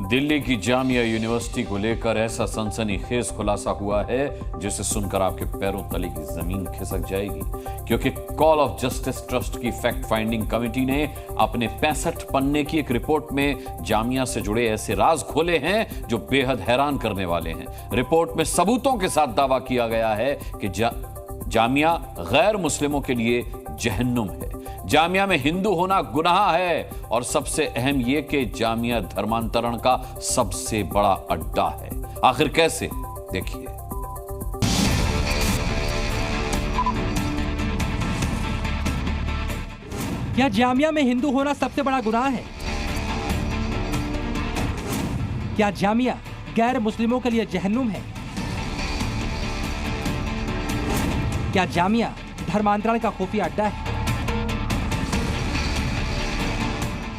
दिल्ली की जामिया यूनिवर्सिटी को लेकर ऐसा सनसनीखेज खुलासा हुआ है जिसे सुनकर आपके पैरों तले की जमीन खिसक जाएगी, क्योंकि कॉल ऑफ जस्टिस ट्रस्ट की फैक्ट फाइंडिंग कमेटी ने अपने 65 पन्ने की एक रिपोर्ट में जामिया से जुड़े ऐसे राज खोले हैं जो बेहद हैरान करने वाले हैं। रिपोर्ट में सबूतों के साथ दावा किया गया है कि जामिया गैर मुस्लिमों के लिए जहन्नुम है, जामिया में हिंदू होना गुनाह है और सबसे अहम यह कि जामिया धर्मांतरण का सबसे बड़ा अड्डा है। आखिर कैसे, देखिए। क्या जामिया में हिंदू होना सबसे बड़ा गुनाह है? क्या जामिया गैर मुस्लिमों के लिए जहन्नुम है? क्या जामिया धर्मांतरण का खुफिया अड्डा है?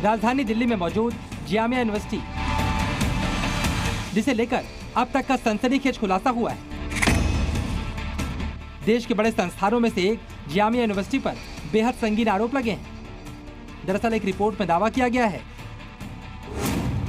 राजधानी दिल्ली में मौजूद जामिया यूनिवर्सिटी, जिसे लेकर अब तक का सनसनीखेज खुलासा हुआ है। देश के बड़े संस्थानों में से एक जामिया यूनिवर्सिटी पर बेहद संगीन आरोप लगे हैं। दरअसल एक रिपोर्ट में दावा किया गया है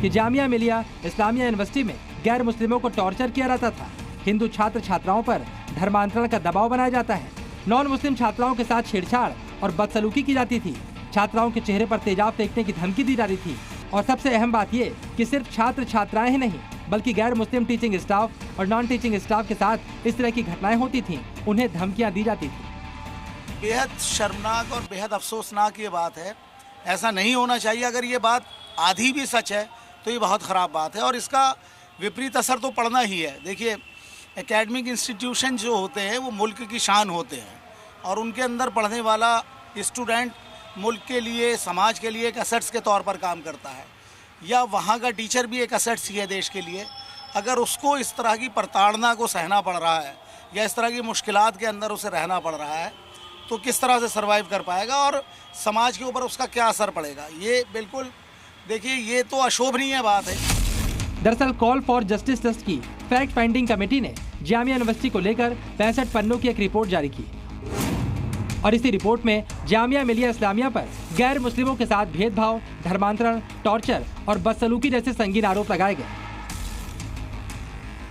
कि जामिया मिलिया इस्लामिया यूनिवर्सिटी में गैर मुस्लिमों को टॉर्चर किया जाता था। हिंदू छात्र छात्राओं पर धर्मांतरण का दबाव बनाया जाता है। नॉन मुस्लिम छात्राओं के साथ छेड़छाड़ और बदसलूकी की जाती थी। छात्राओं के चेहरे पर तेजाब फेंकने की धमकी दी जाती थी। और सबसे अहम बात ये कि सिर्फ छात्र छात्राएं ही नहीं, बल्कि गैर मुस्लिम टीचिंग स्टाफ और नॉन टीचिंग स्टाफ के साथ इस तरह की घटनाएं होती थीं। उन्हें धमकियां दी जाती थी। बेहद शर्मनाक और बेहद अफसोसनाक ये बात है। ऐसा नहीं होना चाहिए। अगर ये बात आधी भी सच है तो ये बहुत ख़राब बात है और इसका विपरीत असर तो पड़ना ही है। देखिए, एकेडमिक इंस्टीट्यूशन जो होते हैं वो मुल्क की शान होते हैं और उनके अंदर पढ़ने वाला स्टूडेंट मुल्क के लिए, समाज के लिए एक एसेट्स के तौर पर काम करता है, या वहाँ का टीचर भी एक एसेट्स ही है देश के लिए। अगर उसको इस तरह की प्रताड़ना को सहना पड़ रहा है या इस तरह की मुश्किलात के अंदर उसे रहना पड़ रहा है, तो किस तरह से सर्वाइव कर पाएगा और समाज के ऊपर उसका क्या असर पड़ेगा? ये बिल्कुल, देखिए, ये तो अशोभनीय बात है। दरअसल कॉल फॉर जस्टिस ट्रस्ट की फैक्ट फाइंडिंग कमेटी ने जामिया यूनिवर्सिटी को लेकर 65 पन्नों की एक रिपोर्ट जारी की और इसी रिपोर्ट में जामिया मिलिया इस्लामिया पर गैर मुस्लिमों के साथ भेदभाव, धर्मांतरण, टॉर्चर और बदसलूकी जैसे संगीन आरोप लगाए गए।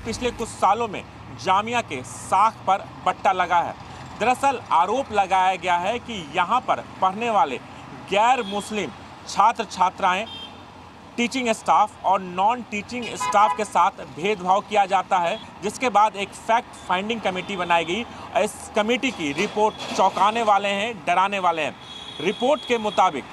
पिछले कुछ सालों में जामिया के साख पर बट्टा लगा है। दरअसल आरोप लगाया गया है कि यहाँ पर पढ़ने वाले गैर मुस्लिम छात्र छात्राएं, टीचिंग स्टाफ और नॉन टीचिंग स्टाफ के साथ भेदभाव किया जाता है, जिसके बाद एक फैक्ट फाइंडिंग कमेटी बनाई गई। इस कमेटी की रिपोर्ट चौंकाने वाले हैं, डराने वाले हैं। रिपोर्ट के मुताबिक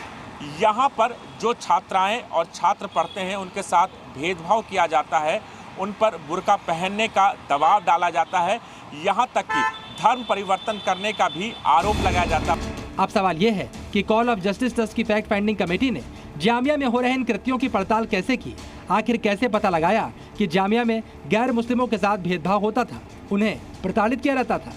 यहाँ पर जो छात्राएं और छात्र पढ़ते हैं उनके साथ भेदभाव किया जाता है, उन पर बुर्का पहनने का दबाव डाला जाता है, यहाँ तक कि धर्म परिवर्तन करने का भी आरोप लगाया जाता है। अब सवाल यह है कि कॉल ऑफ जस्टिस ट्रस्ट की फैक्ट फाइंडिंग कमेटी ने जामिया में हो रहे इन कृत्यों की पड़ताल कैसे की? आखिर कैसे पता लगाया कि जामिया में गैर मुस्लिमों के साथ भेदभाव होता था, उन्हें प्रताड़ित किया जाता था?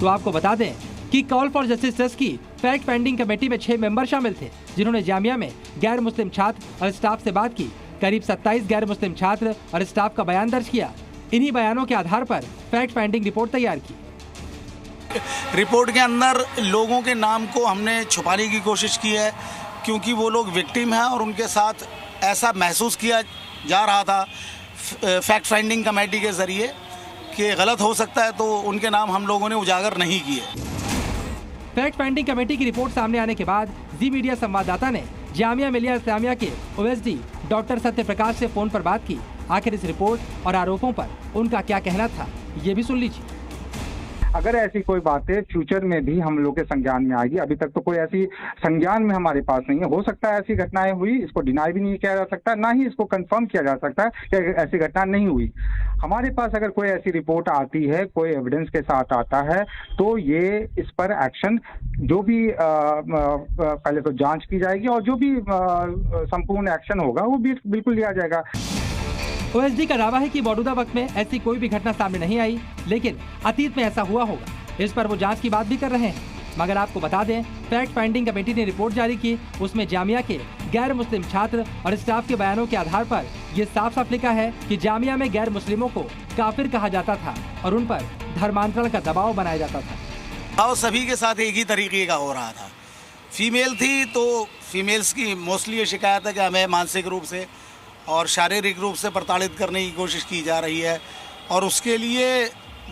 तो आपको बता दें कि कॉल फॉर जस्टिस ट्रस्ट की फैक्ट फाइंडिंग कमेटी में 6 मेंबर शामिल थे, जिन्होंने जामिया में गैर मुस्लिम छात्र और स्टाफ से बात की। करीब 27 गैर मुस्लिम छात्र और स्टाफ का बयान दर्ज किया। इन्हीं बयानों के आधार पर फैक्ट फाइंडिंग रिपोर्ट तैयार की। रिपोर्ट के अंदर लोगों के नाम को हमने छुपाने की कोशिश की है, क्योंकि वो लोग विक्टिम हैं और उनके साथ ऐसा महसूस किया जा रहा था फैक्ट फाइंडिंग कमेटी के ज़रिए कि गलत हो सकता है, तो उनके नाम हम लोगों ने उजागर नहीं किए। फैक्ट फाइंडिंग कमेटी की रिपोर्ट सामने आने के बाद जी मीडिया संवाददाता ने जामिया मिलिया इस्लामिया के ओएसडी डॉक्टर सत्यप्रकाश से फोन पर बात की। आखिर इस रिपोर्ट और आरोपों पर उनका क्या कहना था, ये भी सुन लीजिए। अगर ऐसी कोई बातें फ्यूचर में भी हम लोग के संज्ञान में आएगी, अभी तक तो कोई ऐसी संज्ञान में हमारे पास नहीं है। हो सकता है ऐसी घटनाएं हुई, इसको डिनाई भी नहीं किया जा सकता, ना ही इसको कंफर्म किया जा सकता है कि ऐसी घटना नहीं हुई। हमारे पास अगर कोई ऐसी रिपोर्ट आती है, कोई एविडेंस के साथ आता है, तो ये इस पर एक्शन जो भी पहले तो जांच की जाएगी और जो भी संपूर्ण एक्शन होगा वो भी बिल्कुल लिया जाएगा। ओएसडी का दावा है कि मौजूदा वक्त में ऐसी कोई भी घटना सामने नहीं आई, लेकिन अतीत में ऐसा हुआ होगा। इस पर वो जांच की बात भी कर रहे हैं। मगर आपको बता दें, फैक्ट फाइंडिंग कमेटी ने रिपोर्ट जारी की, उसमें जामिया के गैर मुस्लिम छात्र और स्टाफ के बयानों के आधार पर ये साफ साफ लिखा है कि जामिया में गैर मुस्लिमों को काफिर कहा जाता था और उन पर धर्मांतरण का दबाव बनाया जाता था। और सभी के साथ एक ही तरीके का हो रहा था। फीमेल थी, तो फीमेल्स की मोस्टली ये शिकायत है कि हमें मानसिक रूप से और शारीरिक रूप से प्रताड़ित करने की कोशिश की जा रही है, और उसके लिए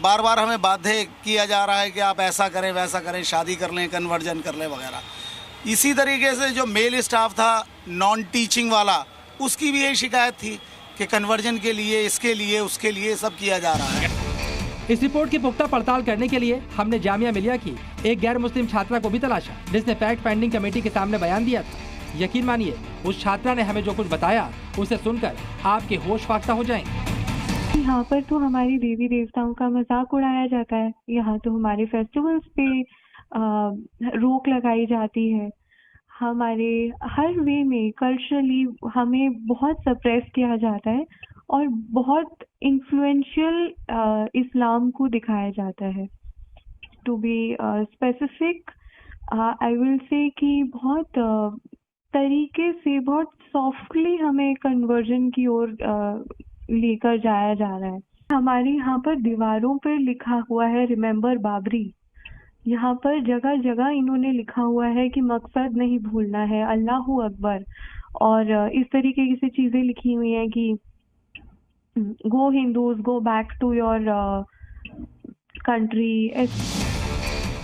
बार बार हमें बाध्य किया जा रहा है कि आप ऐसा करें वैसा करें, शादी कर लें, कन्वर्जन कर लें वगैरह। इसी तरीके से जो मेल स्टाफ था नॉन टीचिंग वाला, उसकी भी यही शिकायत थी कि कन्वर्जन के लिए, इसके लिए, उसके लिए सब किया जा रहा है। इस रिपोर्ट की पुख्ता पड़ताल करने के लिए हमने जामिया मिलिया की एक गैर मुस्लिम छात्रा को भी तलाशा, जिसने फैक्ट फाइंडिंग कमेटी के सामने बयान दिया था। यकीन मानिए, उस छात्रा ने हमें जो कुछ बताया उसे सुनकर आपके होश फाख्ता हो जाएंगे। यहाँ पर तो हमारी देवी देवताओं का मजाक उड़ाया जाता है, यहाँ तो हमारे फेस्टिवल्स पे रोक लगाई जाती है, हमारे हर वे में कल्चरली हमें बहुत सप्रेस किया जाता है और बहुत इन्फ्लुएंशियल इस्लाम को दिखाया जाता है। To be specific, I will say कि बहुत तरीके से, बहुत सॉफ्टली हमें कन्वर्जन की ओर लेकर जाया जा रहा है। हमारे यहाँ पर दीवारों पर लिखा हुआ है रिमेंबर बाबरी। यहाँ पर जगह जगह इन्होंने लिखा हुआ है कि मकसद नहीं भूलना है, अल्लाहू अकबर, और इस तरीके की सी चीजें लिखी हुई हैं कि go Hindus go back to your country.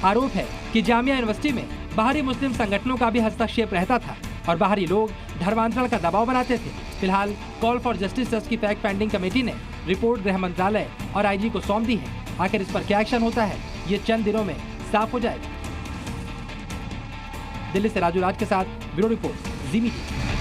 आरोप है कि जामिया यूनिवर्सिटी में बाहरी मुस्लिम संगठनों का भी हस्तक्षेप रहता था और बाहरी लोग धर्मांतरण का दबाव बनाते थे। फिलहाल कॉल फॉर जस्टिस ट्रस्ट की फैक्ट फाइंडिंग कमेटी ने रिपोर्ट गृह मंत्रालय और आईजी को सौंप दी है। आखिर इस पर क्या एक्शन होता है, ये चंद दिनों में साफ हो जाएगा। दिल्ली से राजू राज के साथ ब्यूरो रिपोर्ट, जी मीडिया।